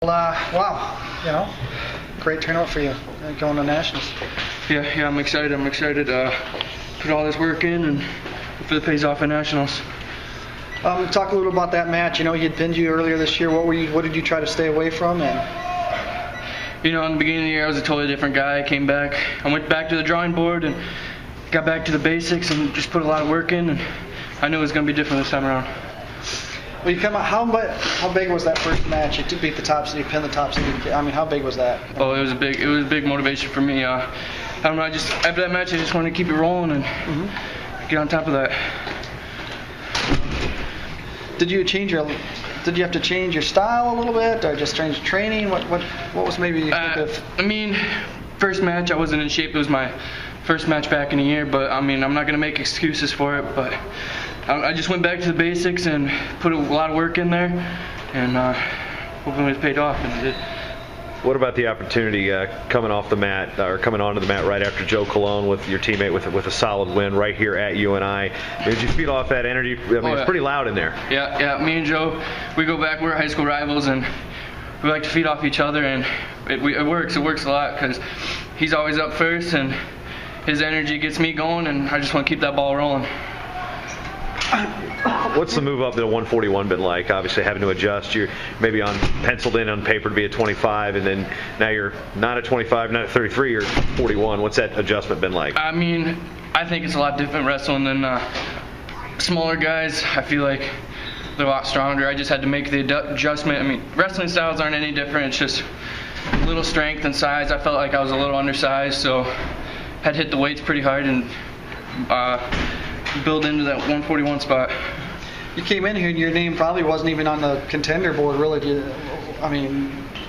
Wow, great turnout for you going to nationals. Yeah, I'm excited. Put all this work in and hopefully it pays off at nationals. Talk a little about that match. He had pinned you earlier this year. What did you try to stay away from? In the beginning of the year, I was a totally different guy. I went back to the drawing board and got back to the basics and just put a lot of work in. And I knew it was going to be different this time around. Well, you come out. How big was that first match? You beat the top seed, you pinned the top seed. How big was that? Oh, it was a big motivation for me. I don't know. After that match, I just wanted to keep it rolling and get on top of that. Did you have to change your style a little bit, or just change training? What was maybe you think of? First match I wasn't in shape. It was my first match back in a year, but I'm not going to make excuses for it. But I just went back to the basics and put a lot of work in there, and hopefully it paid off, and it did. What about the opportunity coming off the mat, or coming onto the mat right after Joe Colon with your teammate with a solid win right here at UNI? Did you feed off that energy? It's pretty loud in there. Yeah. Me and Joe, we go back. We're high school rivals, and we like to feed off each other, and it works. It works a lot because he's always up first, and his energy gets me going, and I just want to keep that ball rolling. What's the move up to 141 been like? Obviously having to adjust. You're maybe penciled in on paper to be at 25, and then now you're not at 25, not at 33, you're 41. What's that adjustment been like? I think it's a lot different wrestling than smaller guys. I feel like they're a lot stronger. I just had to make the adjustment. Wrestling styles aren't any different. It's just a little strength and size. I felt like I was a little undersized, so had to hit the weights pretty hard and build into that 141 spot. You came in here and your name probably wasn't even on the contender board, really. Did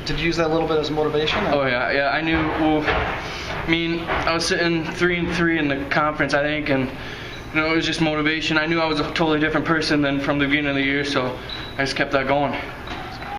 you use that a little bit as motivation? Oh yeah. I knew. I was sitting 3-3 in the conference, I think, and it was just motivation. I knew I was a totally different person than from the beginning of the year, so I just kept that going.